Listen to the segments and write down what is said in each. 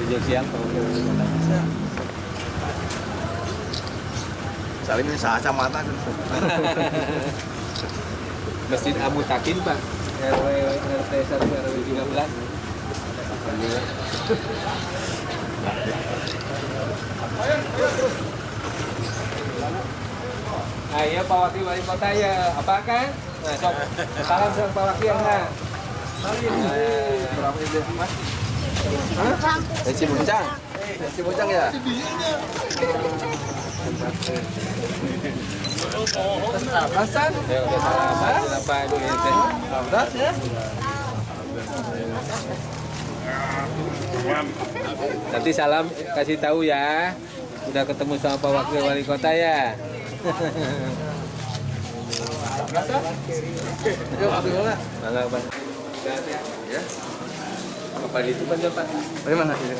Tunjuk siang Wakil Wali Kota. Salim ini kacamata kan. Masjid Abu Takin Pak. RW RT 1 RW 13. Alhamdulillah. Ayo Pak Wakil Wali Kota ya. Apa kan? Nah, sok. Salam sama Pak Wakil nah. Salim. Berapa ini Mas? Hah? Si Buncang. Si Buncang ya. Hasan? Ya udah salaman. Kenapa dulu ya teh? Udah ya. Nanti salam kasih tahu ya. Udah ketemu sama Pak Wakil Wali Kota ya. Yuk, ambil bola. Mangga Pak. Ya. Apa itu Pak? Pak? Bagaimana ini?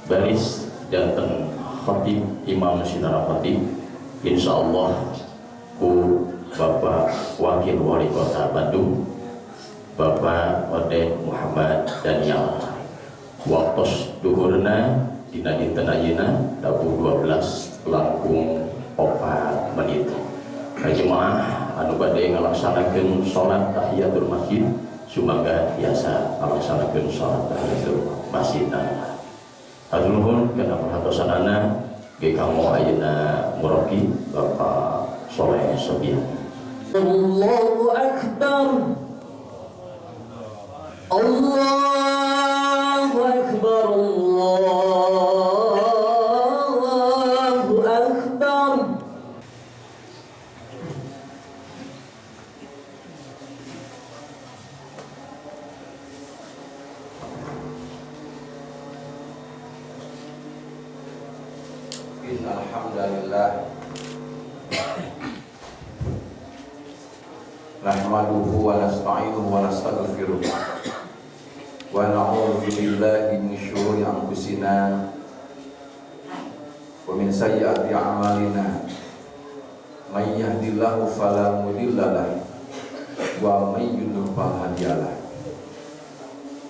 Baris datang khatib Imam Sinara Khatib insyaallah ku Bapak Wakil Wali Kota Bandung Bapak Ode Muhammad Daniel waktos duhurna dina dinten ayeuna 12 langkung 4 menit jemaah anu bade ngalaksanakeun salat tahiyatul masjid sumangga biasa ngalaksanakeun salat tahiyatul masjid. Hatur nuhun kana perhatosanana ge kanggo ayeuna murabbi Bapak Soleh Sobian. Allahu Akbar. Allahu Akbar. Allahu Akbar. Alhamdulillah. Nahmaduhu wa nasta'inuhu wa nastaghfiruh. Wa na'udzu billahi min syururi anfusina wa min sayyiati a'malina. May yahdihillahu fala mudilla lahu wa may yudlil fala hadiya lahu.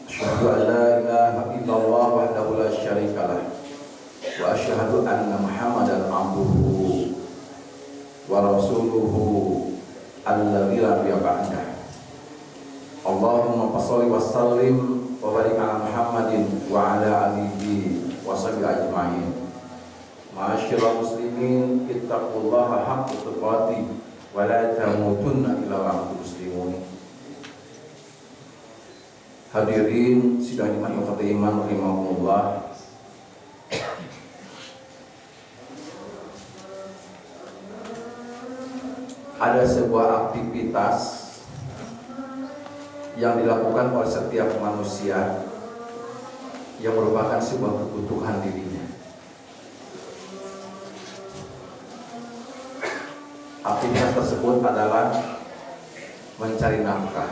Asyhadu an la ilaha illallah wahdahu la syarika lahu wa asyhadu anna Muhammadan abduhu wa rasuluhu alladzi la nabiyya ba'dah. Allahumma shalli wa sallim wa barik ala Muhammadin wa ala alihi wa sahbihi ajma'in. Ma'asyiral muslimin, ittaqullaha haqqa tuqatih wa la tamutunna illa wa antum muslimun. Hadirin sidang jemaah iman rahimahumullah. Ada sebuah aktivitas yang dilakukan oleh setiap manusia yang merupakan sebuah kebutuhan dirinya. Aktivitas tersebut adalah mencari nafkah,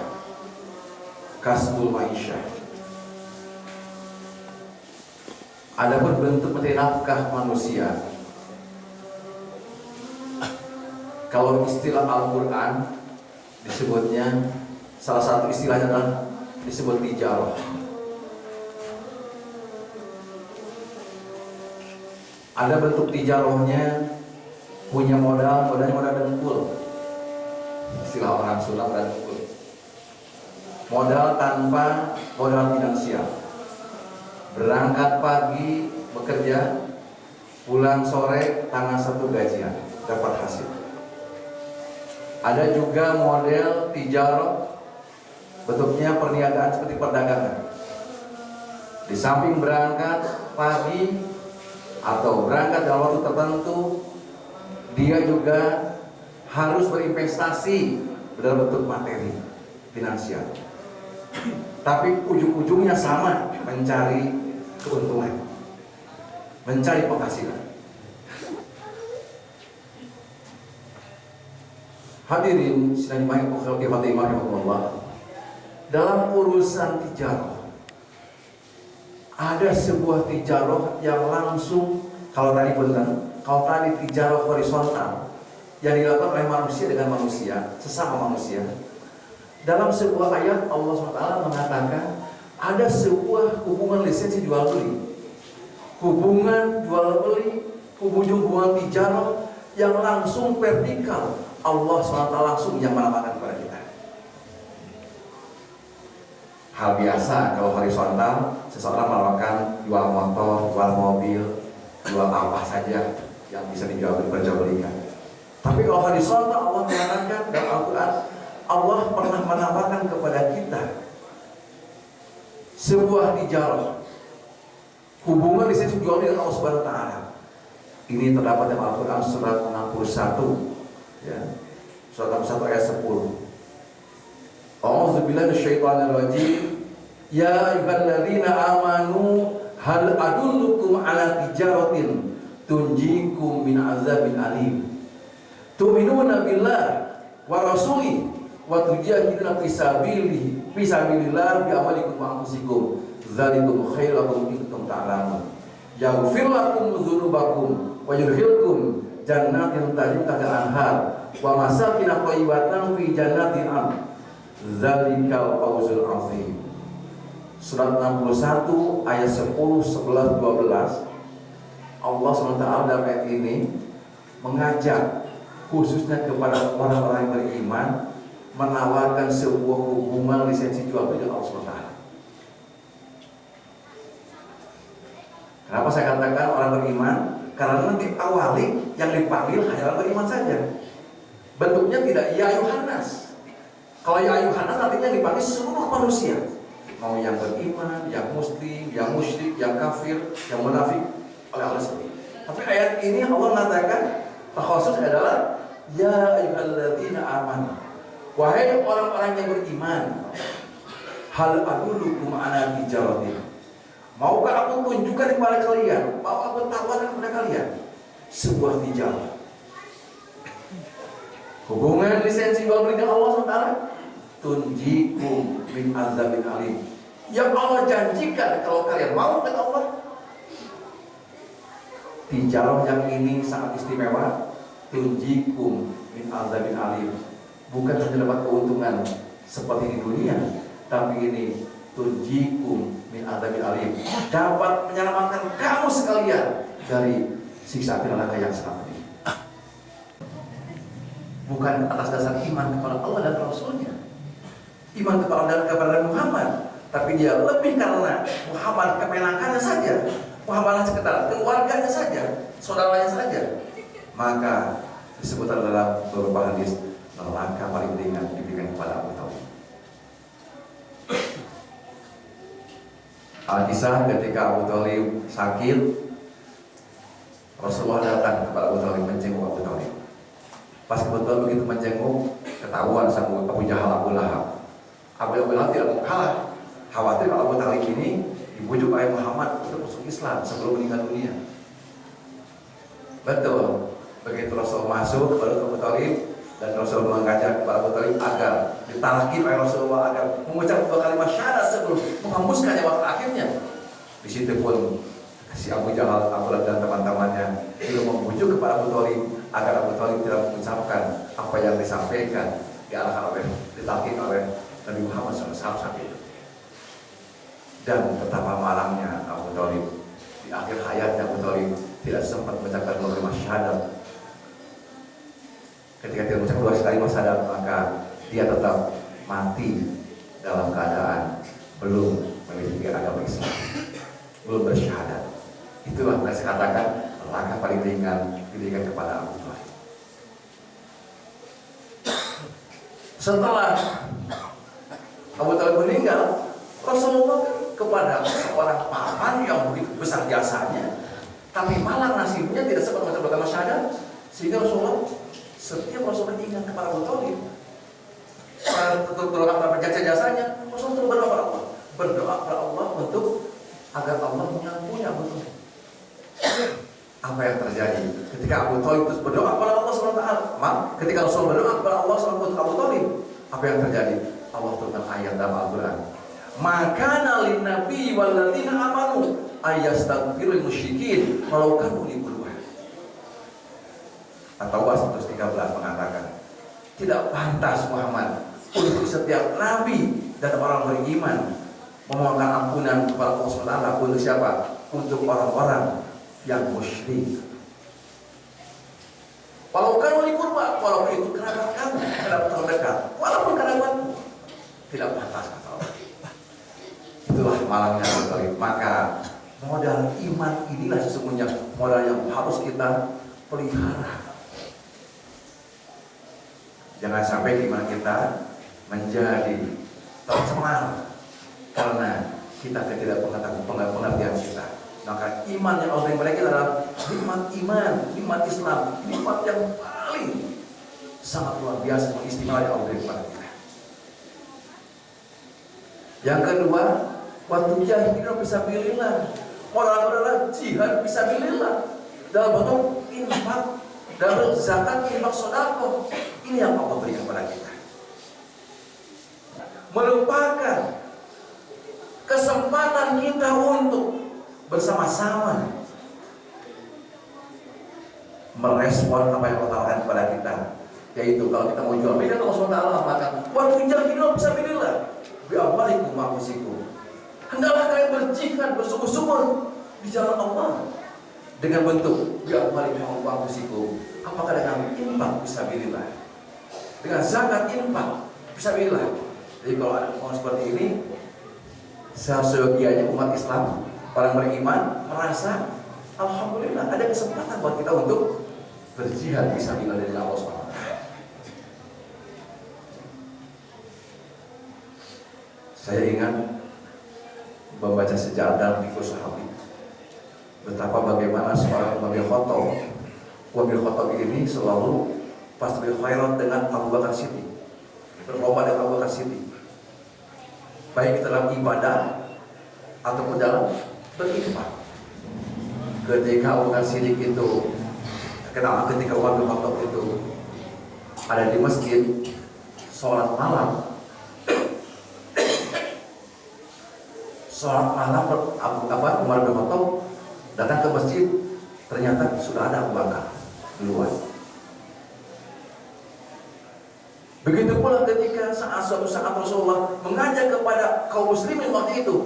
kasbul ma'isyah. Adapun bentuk mencari nafkah manusia, kalau istilah Al-Quran disebutnya, salah satu istilahnya adalah disebut tijarah. Ada bentuk tijarahnya, punya modalnya modal dengkul. Istilah orang Sunda dengkul. Modal tanpa modal finansial. Berangkat pagi bekerja, pulang sore tanggal 1 gajian, dapat hasil. Ada juga model tijarah, bentuknya perniagaan seperti perdagangan. Di samping berangkat pagi atau berangkat dalam waktu tertentu, dia juga harus berinvestasi dalam bentuk materi finansial. tapi ujung-ujungnya sama, mencari keuntungan, mencari penghasilan. Hadirin sidang Allah, dalam urusan tijarah ada sebuah tijarah yang langsung, kalau tadi tijarah horizontal yang dilakukan oleh manusia dengan manusia, sesama manusia. Dalam sebuah ayat Allah SWT mengatakan ada sebuah hubungan lisensi jual beli, hubungan jual beli, hubungan tijarah yang langsung vertikal. Allah SWT langsung yang menawarkan kepada kita. Hal biasa kalau horizontal, seseorang menawarkan jual motor, jual mobil, jual apa saja yang bisa diperjualbelikan. Tapi kalau horizontal, Allah mengatakan dalam Al-Quran, Allah pernah menawarkan kepada kita sebuah tijarah, hubungan lisensi jual beli dengan Allah Subhanahu wa taala. Ini terdapat dalam Al-Quran surat 61, ya. Surat 61 ayat 10. A'udzubillahi minasyaitonir rajim. Ya ayyuhalladzina amanu hal adullukum ala tijaratin tunjikum min azabin alim. Tu'minuna billah wa rasuli wa tujahiduna fi sabilillah bi amalikum wa anfusikum. Dzalikum khairakum in kuntum ta'lamun. Yaghfir lakum dzunubakum wa yudkhilkum jannatin tajri min tahtiha al-anhar wa masakin thayyibatan fi jannatin 'adn. Dzalikal fawzul 'azim. Surat 61 ayat 10, 11, 12. Allah SWT dalam ayat ini mengajak khususnya kepada orang-orang yang beriman menawarkan sebuah hubungan lisensi jual beli dengan Allah SWT. Kenapa saya katakan orang beriman? Karena nanti awali yang dipanggil hanya orang beriman saja. Bentuknya tidak ya ayuhan nas. Kalau ya ayuhan nas artinya dipanggil seluruh manusia. Mau yang beriman, yang muslim, yang musyrik, yang kafir, yang munafik, oleh Allah sendiri. Tapi ayat ini Allah mengatakan khusus adalah ya ayyuhalladzina amanu. Wahai orang-orang yang beriman, hal adullukum ala tijaratin. Maukah aku tunjukkan kepada kalian, mau aku tawarkan kepada kalian sebuah tijarah, hubungan lisensi jual beli dengan Allah SWT, tunjikum min azabin alim, yang Allah janjikan kalau kalian mau kata Allah. Tijarah yang ini sangat istimewa, tunjikum min azabin alim, bukan hanya dapat keuntungan seperti di dunia, tapi ini tunjikum min adzabil alim, dapat menyelamatkan kamu sekalian dari siksa api neraka yang sangat pedih. Bukan atas dasar iman kepada Allah dan Rasulnya, iman kepada Muhammad, tapi dia lebih karena Muhammad kemenakannya saja, Muhammad sekedar keluarganya saja, saudaranya saja, maka disebut dalam beberapa hadis neraka paling ringan diberikan kepada Abu Thalib. Al-Kisah ketika Abu Thalib sakit, Rasulullah datang kepada Abu Thalib, menjenguk Abu Thalib. Pas kebetulan begitu menjenguk, ketahuan sama Abu Jahal, Abu Lahab. Abu Lahab tidak mau kalah, khawatir kalau Abu Thalib ini dibujuk oleh Muhammad untuk masuk Islam sebelum meninggal dunia. Betul, begitu Rasulullah masuk kepada Abu Thalib, dan Rasulullah mengajak kepada Abu Thalib agar ditalaki oleh Rasulullah agar mengucap dua kalimat syahadat sebelum menghembuskan nyawa terakhirnya. Di situ pun si Abu Jahal, Abu Lahab dan teman-temannya itu membujuk kepada Abu Thalib agar Abu Thalib tidak mengucapkan apa yang disampaikan diarahkan oleh ditalaki oleh Nabi Muhammad SAW saat itu. Dan betapa malangnya Abu Thalib, di akhir hayatnya Abu Thalib tidak sempat mengucapkan dua kalimat syahadat. Ketika dia mengucapkan dua kalimat syahadat, maka dia tetap mati dalam keadaan belum memiliki agama Islam, belum bersyahadat. Itulah yang saya katakan langkah paling ringan diberikan kepada Abu Thalib. Setelah Abu Thalib meninggal, Rasulullah kepada seorang paman yang begitu besar jasanya, tapi malah nasibnya tidak sempat mengucapkan kalimat syahadat, sehingga setiap Rasulullah ingat kepada Abu Thalib, untuk berapa jasa-jasanya, Rasulullah Rasul berdoa kepada Allah. Berdoa kepada Allah untuk agar Allah mengampuni Abu Thalib. Apa yang terjadi ketika Abu Thalib terus berdoa kepada Allah SWT? Ketika Rasul berdoa kepada Allah SWT untuk Abu Thalib, apa yang terjadi? Allah turunkan ayat dalam Al-Quran. Maka nalin nabi walladzina amanu ayastaghfirul musyrikin walau kanu uli qurba. At-Taubah 113 mengatakan, tidak pantas Muhammad untuk setiap nabi dan orang beriman memohonkan ampunan kepada Allah SWT. Untuk siapa? Untuk orang-orang yang musyrik. Walau kan wali kurba, walaupun itu kerabat kamu, kerabat terdekat, walaupun kerabatmu, tidak pantas kata Allah. Itulah malangnya Abu Thalib. Maka modal iman inilah sesungguhnya modal yang harus kita pelihara. Jangan sampai iman kita menjadi tercemar karena kita ketidakpengertian kita. Maka iman yang Allah beri mereka adalah nikmat iman, nikmat Islam, nikmat yang paling sangat luar biasa, istimewa yang Allah beri kepada kita. Yang kedua, waktu jahilin fisabilillah, orang adalah jihad fisabilillah dalam bentuk infak, dalam bentuk zakat, infak, sedekah. Ini yang Allah beri kepada kita. Melupakan kesempatan kita untuk bersama-sama merespon apa yang Allah tawarkan kepada kita, yaitu kalau kita mau jual beda Allah SWT maka waktu jahilin fisabilillah bi'amwalikum wa anfusikum, hendaklah kalian berjihad bersungguh-sungguh di jalan Allah dengan bentuk bi'amwalikum wa anfusikum. Apakah dengan infak fisabilillah, dengan zakat infak fisabilillah. Jadi kalau ada orang seperti ini, seyogianya umat Islam, orang beriman merasa alhamdulillah ada kesempatan buat kita untuk berjihad fisabilillah dari Allah SWT. Saya ingat membaca sejarah dalam buku Sahabi, betapa bagaimana seorang Wabil Khattab ini selalu pas berkhairat dengan Abu Bakar Siddiq, berlomba dengan Abu Bakar Siddiq, baik dalam ibadah ataupun dalam berinfak. Ketika Abu Bakar Siddiq itu ketika Wabil Khattab itu ada di masjid sholat malam, Umar bin Khattab datang ke masjid, ternyata sudah ada Abu Bakar duluan. Begitu pula ketika suatu saat Rasulullah mengajak kepada kaum muslimin waktu itu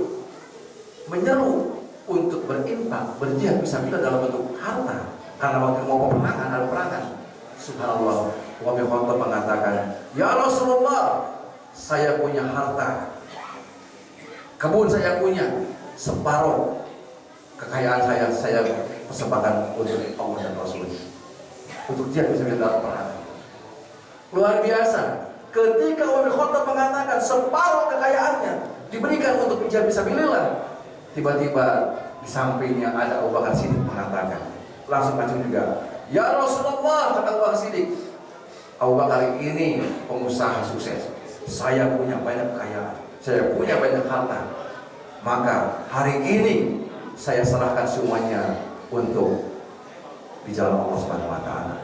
menyeru untuk berinfak, berjihad fisabilillah dalam bentuk harta, karena waktu mau peperangan, ada peperangan. Subhanallah, Umar bin Khattab mengatakan, "Ya Rasulullah, saya punya harta, kebun saya punya, separuh kekayaan saya persembahkan untuk Allah dan Rasul, untuk jihad fisabilillah dalam perang." Luar biasa. Ketika Umar bin Khattab mengatakan separuh kekayaannya diberikan untuk jihad fisabilillah, tiba-tiba di sampingnya ada Abu Bakar Siddiq mengatakan, langsung maju juga, "Ya Rasulullah," kata Abu Bakar Siddiq, "Abu Bakar ini pengusaha sukses, saya punya banyak kekayaan, saya punya banyak harta, maka hari ini saya serahkan semuanya untuk di jalan Allah Subhanahu wa taala."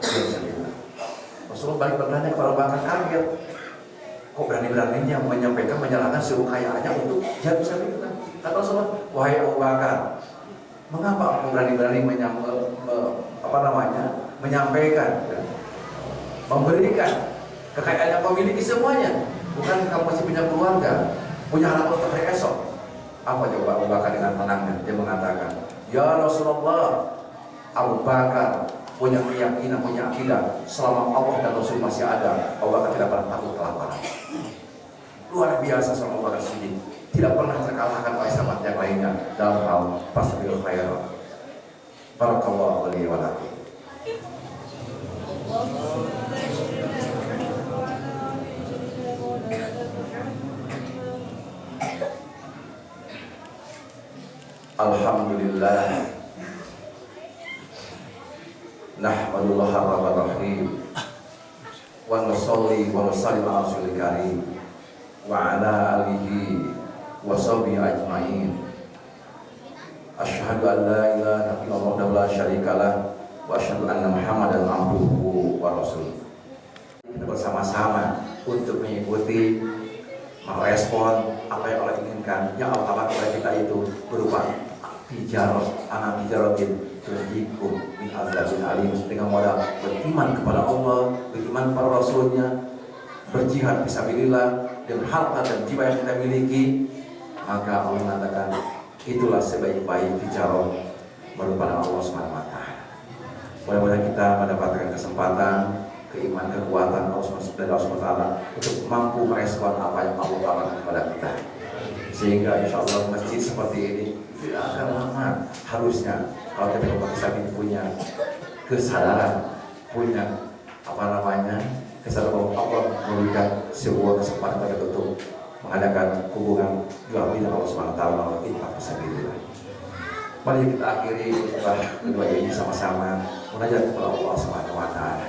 Rasulullah balik bertanya kepada Abu Bakar, kaget, kok berani-beraninya menyampaikan menyerahkan seluruh kekayaannya untuk jihad fisabilillah. Kata Rasulullah, "Wahai Abu Bakar, mengapa aku berani-berani menyampaikan, memberikan kekayaan yang kau miliki semuanya? Bukan kamu masih punya keluarga, punya anak untuk hari esok?" Apa jawab Abu Bakar dengan tenangnya? Dia mengatakan, "Ya Rasulullah, Abu Bakar punya keyakinan, punya akidah, selama Allah dan Rasul masih ada, Abu Bakar tidak pernah takut kelaparan." Luar biasa seorang Abu Bakar Siddiq, tidak pernah terkalahkan oleh sahabat yang lainnya dalam hal fasabil khairat. Barakallahu li wa lakum. Alhamdulillah, nahmadullah ar-rahman rahim, wa nusalli wa nusallim ala rasulil karim, wa ala alihi wa sahbihi ajma'in. Asyhadu an la ilaha illallah wa la syarikalah wa asyhadu anna Muhammadan abduhu wa rasuluh. Kita bersama-sama untuk mengikuti, merespon apa yang Allah inginkan, yang Allah tawarkan kepada kita itu berupa tijarah, anak tijarotin terhikum min azabin alim, dengan modal beriman kepada Allah, beriman kepada Rasulnya, berjihad fisabilillah dengan harta dan jiwa yang kita miliki. Maka Allah mengatakan itulah sebaik-baik tijarah merupakan Allah Subhanahu wa taala. Mudah-mudahan kita mendapatkan kesempatan, keimanan, kekuatan Allah Subhanahu wa taala untuk mampu merespon apa yang Allah tawarkan kepada kita. Sehingga insya Allah masjid seperti ini tidak akan lama. Harusnya kalau kita umat Islam ini punya kesadaran, punya kesadaran bahwa Allah memberikan sebuah kesempatan untuk mengadakan hubungan jual beli dengan Allah Subhanahu wa taala melalui infak fisabilillah. Mari kita akhiri khutbah kedua ini sama-sama munajat kepada Allah Subhanahu wa taala.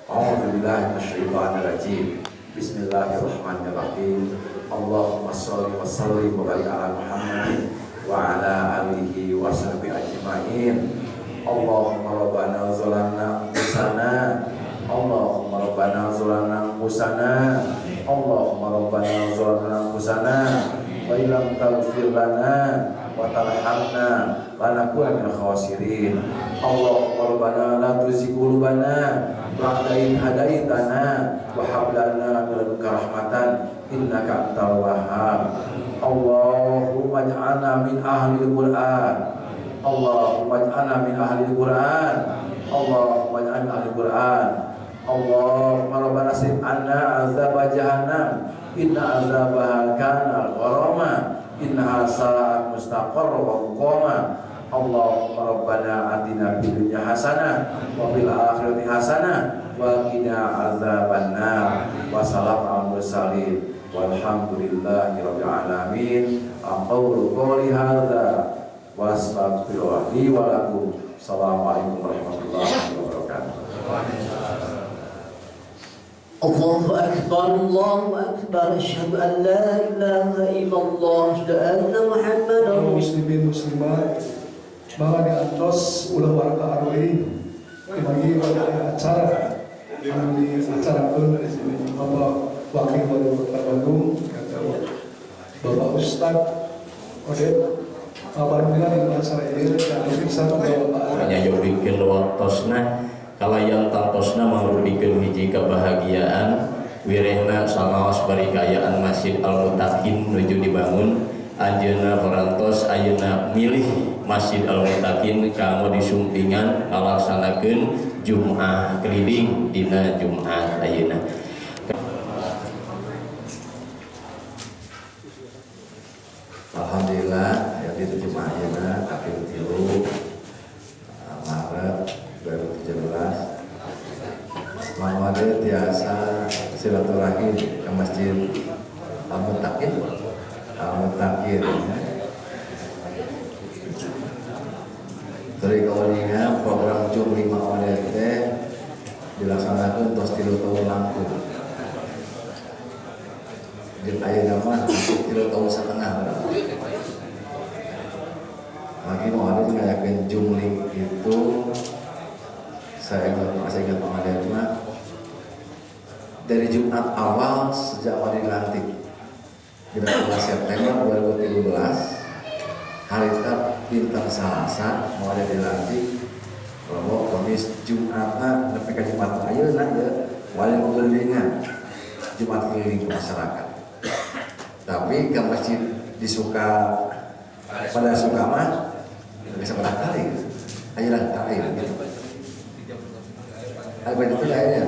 A'udzubillahi minasyaitonir rajim. Bismillahirrahmanirrahim. Allahumma shalli wa sallim wa barik ala Muhammadin wa ala alihi wa sahbihi ajma'in. Allahumma rabbana zalamna anfusana, Allahumma rabbana zalamna anfusana, Allahumma rabbana zalamna anfusana wa illam taghfir lana wa tarhamna lanakunanna minal khasirin. Allahumma rabbana la tuzigh qulubana ba'da idh hadaitana wa hab lana min ladunka rahmatan innaka antal wahhab. Allahumma ij'alna min ahlil Qur'an, Allahumma ij'alna min ahlil Qur'an, Allahumma ij'alna min ahlil Qur'an. Allahumma rabbana sif anna azab jahannam inna azabaha kana gharama innaha sa'at mustaqarra wa muqama. Allahumma rabbana atina fid dunya hasanah wa fil akhirati hasanah wa qina azabannar. Wassalamu ala mursalin walhamdulillahi rabbil alamin. Aqulu qouli hadza wa astaghfirullah li wa lakum. Assalamualaikum warahmatullahi wabarakatuh. Allahu Akbar, Allahu Akbar. Asyhadu an la ilaha illallah, asyhadu anna Muhammadan muslimin muslimat bahwa diantos ulah warga arwah bagi pada acara yang diacarakan di sini Bapak Wakil Wali Kota Bandung, Bapak Ustadz Odet Abadnya di acara ini dan bisa hanya yobikin waktosna kalayan tantosna mangrubikin hiji kebahagiaan wirehna samaos barikayaan Masjid Al-Mutakin nuju dibangun. Anjeunna parantos ayeuna milih Masjid Al-Mutakin kanggo disumpingan ngalaksanakeun Jumat keliling dina Jumat ayeuna. Alhamdulillah ya di Jumat ayeuna akhir 3 Maret 2017 Muhammad biasa silaturahim ke Masjid Al-Mutakin. Dari kawaningan program Jum 5 ODT dilaksanakan tos 3 tahun langkung. Jeung ayeuna mah 3 tahun setengah. Lagi mau ada ngayakeun jumling itu saya ingat mah dari Jumat awal sejak awal dilantik 13 September 2017 hari Bintang Salasa mau ada dilantik bahwa Kamis Jumatna nepi ka Jumat ayeuna ya wali penggelingan Jumat keliling masyarakat. Tapi ke masjid disuka pada suka mah bisa barangkali ayeuna terakhir gitu. Apa itu kayaknya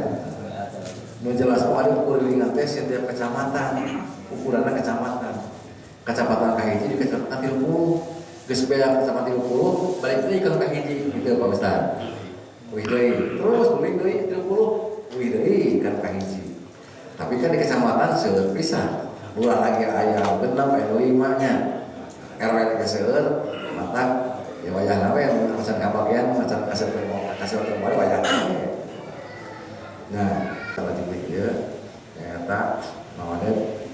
nu jelas ada penggelingan teh setiap kecamatan. Ukurannya kecamatan kahiji di kecamatan 30 geus beak kecamatan 30 balik deui ke kahiji gitu Pak Ustaz. Wih deui terus balik deui 30 wih deui kan kahiji. Tapi kan di kecamatan seueur pisan. Ulah lagi aya 6 aya 5-nya. RW ke seueur mata ya wayahna we macan kabagian macan kasih kembali wayahna. Nah, kalau dieu ternyata Mawadet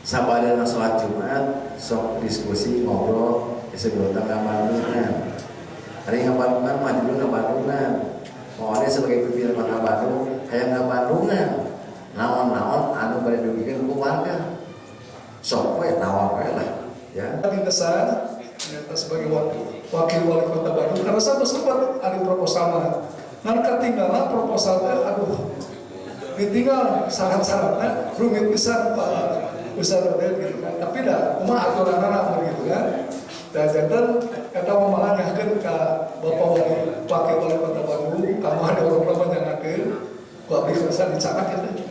sabadana salat Jumat sok diskusi ngobrol disebutkan ngabandungan. Hari ngabandungan mah dulu ngabandungan. Mau ada sebagai pimpinan kota Bandung kayak ngabandungan. Naon-naon anu bade dibikeun ku warga. Sok we naon we lah ya. Kami kesan ternyata sebagai wakil wali kota Bandung karena saya sempat ada proposal nan ketinggalan proposalnya aduh ditinggal syarat-syaratnya rumit pisan Pak besar gitu kan tapi dah kumaha aturanna begitu kan dan jantan kata memangayakeun ka Bapak wakil wali kota Bandung kamu ada orang-orang yang ngakeun ku abdi bisa dicatat itu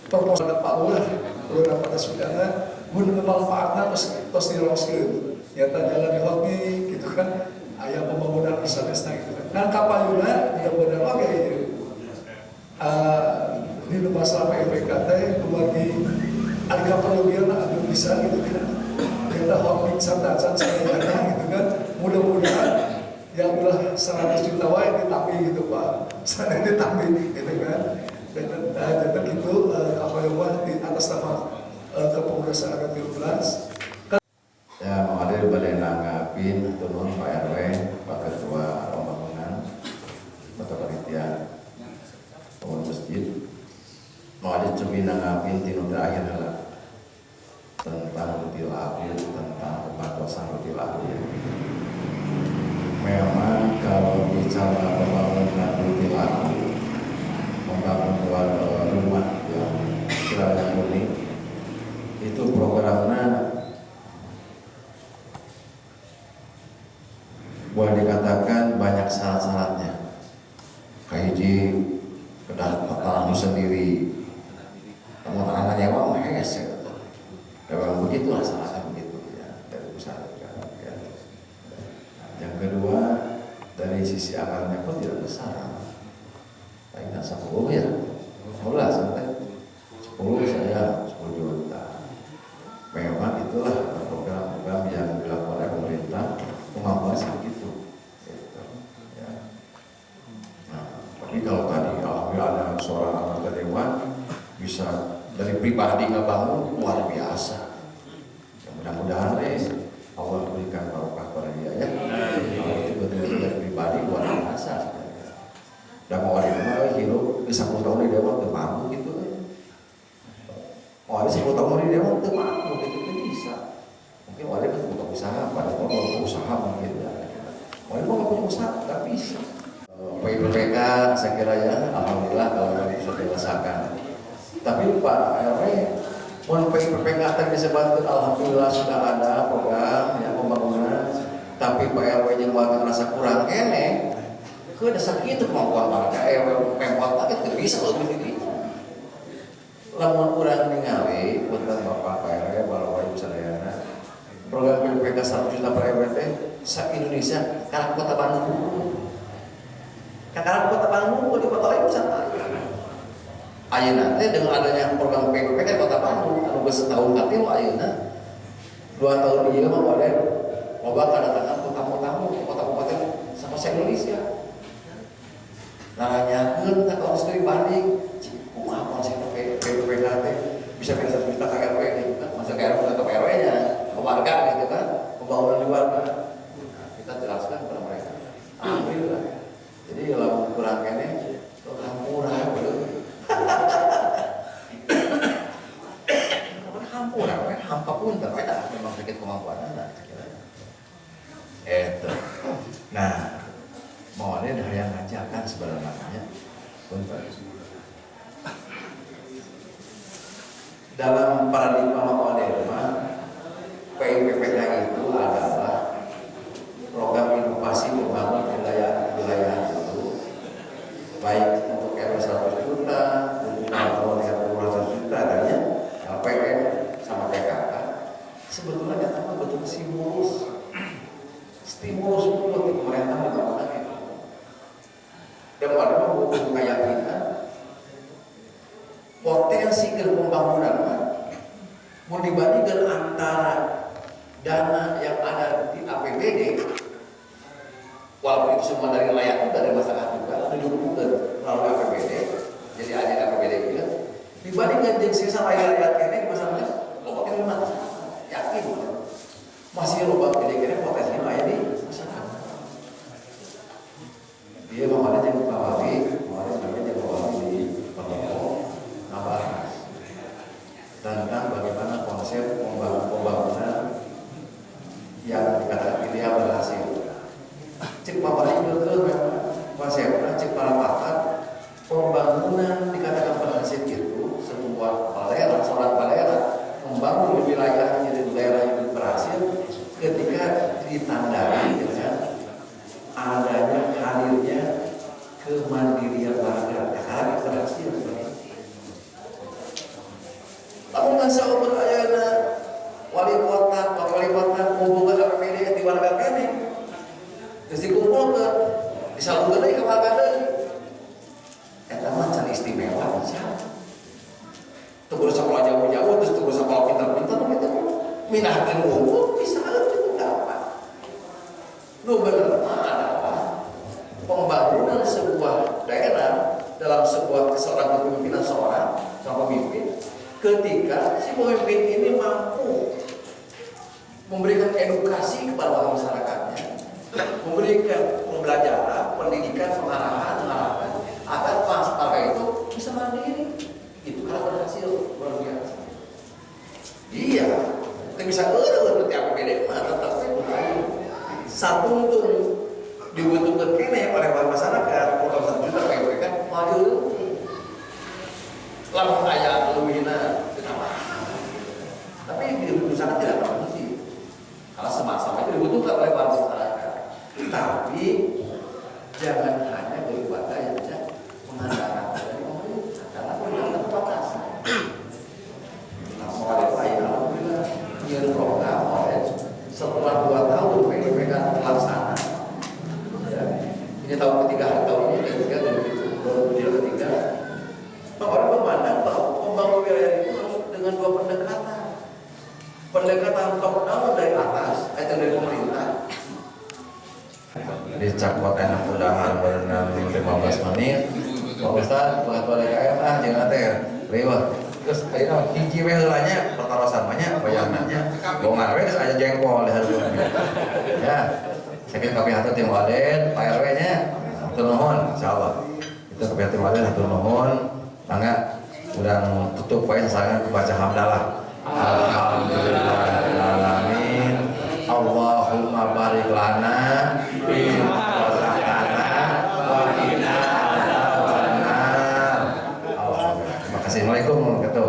proposal Pak Lurah pada sudahnya mun manfaatna tos diroskeun nyata jalan di hobi gitu kan ayah pembangunan besar-besar gitu kan nah kapaluna mudah-mudahan oke di masalah PPKT kembali ada kapaluna ada bisa gitu kan kita hobi santacan sayangnya gitu kan mudah-mudahan yang udah 100 juta wae ditambi gitu Pak sana ditambi gitu kan dan itu apa yang di atas nama kepengurusan RW 13 ya mau ada balai nanggapin turun Pak RW, Pak Ketua Pembangunan, Bapak Panitia, Pengurus Masjid, mau ada cumi nanggapin tinu terakhir lah tentang rutil aku, tentang pembatasan rutil aku. Memang kalau bicara pembangunan rutil aku, membangun rumah yang kiranya unik, itu programnya boleh dikatakan banyak syarat-syaratnya. Kahiji kedah tanahmu sendiri, kamu tanah nyewa menges ya. Memang begitulah syaratnya begitu ya dari pusat ya. Yang kedua dari sisi anggarannya pun tidak besar. Paling 10 ya, 10 santai. 10 saya 10 juta. Memang itulah program-program yang dilakukan oleh pemerintah kemampuan seperti itu. Gitu. Ya. Nah, tapi kalau tadi alhamdulillah ada seorang anggota dewan bisa dari pribadi ngebangun luar biasa. Ya, mudah-mudahan Allah berikan barokah pada dia ya. Kalau itu betul-betul dari pribadi luar biasa. Dan mau ada rumah hidup di 10 tahun di dewan tuh mampu gitu. Mau ada 10 tahun di dewan tuh mampu gitu bisa. Mungkin ada kan buka usaha, pada orang mau usaha mungkin ya. Mau mau punya usaha nggak bisa. PPK saya kira ya, alhamdulillah kalau bisa dirasakan. Tapi Pak RW, mau PPK tadi disebutkan alhamdulillah sudah ada program yang pembangunan. Tapi Pak RW yang warga merasa kurang kene, ke dasar itu kemampuan warga RW pemkot itu bisa lebih tinggi. Lamun kurang ningali, punten Bapak Pak RW, Bapak Ibu sadayana. Program PPK 1 juta per RW se-Indonesia karena kota Bandung. Karena kota Bandung di kota lain bisa ayeuna teh dengan adanya program PPK kota Bandung anu geus setahun katilu ayeuna 2 tahun ieu mah boleh loba kedatangan tamu-tamu kota kabupaten sama se-Indonesia. Nanyakeun ka Austri banding kumaha konsep PPK teh bisa kita ke RW gitu kan masa ke RW ke RW-nya ke warga gitu kan pembangunan di warga. Nah, kita jelaskan kepada mereka. Alhamdulillah. Jadi kalau kurang kene kurang murah betul. Hampura, hampa pun tapi dah memang sedikit kemampuan anda. Itu. Nah, mau ada yang ngajakan sebenarnya. Dalam paradigma modern, PPPK itu adalah program inovasi membangun wilayah itu, baik untuk RW 100 juta, untuk tahun yang 200 juta, dan ya LPM sama PKK. Sebetulnya kata betul stimulus untuk pemerintah membangun itu. Dan pada buku keyakinan potensi pembangunan mau dibandingkan antara dana yang ada di APBD walaupun itu semua dari layak dari masyarakat juga didukungkan melalui APBD jadi ada APBD juga dibandingkan dengan sisa layak-layak ini di masyarakat pokoknya kemandirian warga karena berhasil. Namun nasa umur ayana wali kota kumpulkan APBD di warga kene, terus dikumpulkan disalurkan ke warga kene. Eta mah can istimewa bisa. Tuh sekolah jauh-jauh terus tuh sekolah pintar-pintar kita minahkeun unggul bisa itu dapat. Nu bener adalah pembangunan sebuah daerah dalam sebuah seorang kepemimpinan seorang pemimpin ketika si pemimpin ini mampu memberikan edukasi kepada masyarakatnya, memberikan pembelajaran, pendidikan, pengarahan agar masyarakat itu bisa mandiri. Itu kalau berhasil luar biasa. Iya, kita bisa seperti APBD mah tetap satu untuk dibutuhkan kene oleh masyarakat, program 1 juta PWK kan maju. Lamun aya lebihna kenapa? Tapi di sana tidak berhenti. Karena sama-sama itu dibutuhkan oleh masyarakat. Tapi jangan hanya dari warga yang bisa mengandalkan dari pemerintah, karena pemerintah terbatas. Nah, soal itu alhamdulillah dia program setelah 2 tahun PDPK terlaksana. Ya, ini tahun ketiga, tahun ini ketiga dan ketiga. Orang memandang bahwa pembangunan wilayah itu harus dengan 2 pendekatan. Pendekatan top down dari atas, itu dari pemerintah. Di cakot enak udahan berenang 15 menit. Pak Ustaz, pengatua DKM jangan teh lewat. Terus ayeuna hiji we heulanya pertarosan banyak bayangannya. Bongan we geus aya jengkol di hareup. Ya. Saking kapihatur tim Waden, Pak RW nya. Hatur nuhun insyaallah. Kita kapihatur tim Waden hatur nuhun. Mangga urang tutup poe sasangan baca hamdalah. Alhamdulillahirabbil alamin. Allahumma barik lana fi razaqana wa qina adzabannar. Terima kasih. Assalamualaikum warahmatullahi wabarakatuh.